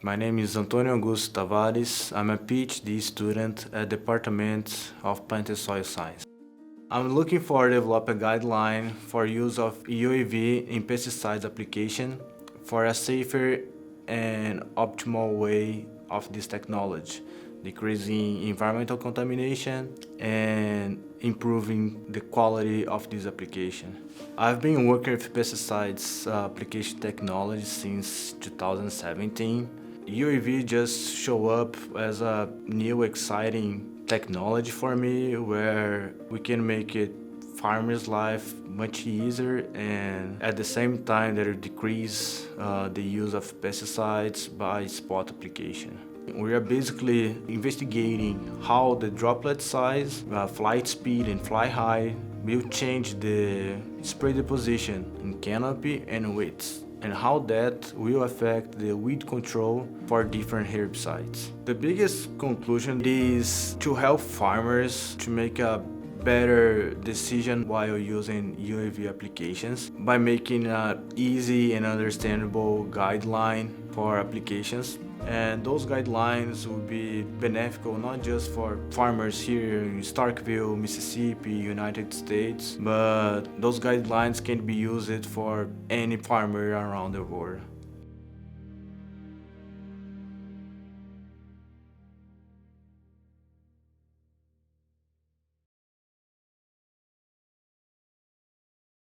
My name is Antonio Tavares. I'm a PhD student at the Department of Plant and Soil Science. I'm looking for develop a guideline for use of UAV in pesticides application for a safer and optimal way of this technology, decreasing environmental contamination and improving the quality of this application. I've been working with pesticides application technology since 2017. UAV just show up as a new exciting technology for me where we can make it farmers' life much easier and at the same time that it decrease the use of pesticides by spot application. We are basically investigating how the droplet size, flight speed and fly height will change the spray deposition in canopy and width, and how that will affect the weed control for different herbicides. The biggest conclusion is to help farmers to make a better decision while using UAV applications by making an easy and understandable guideline for applications. And those guidelines will be beneficial not just for farmers here in Starkville, Mississippi, United States, but those guidelines can be used for any farmer around the world.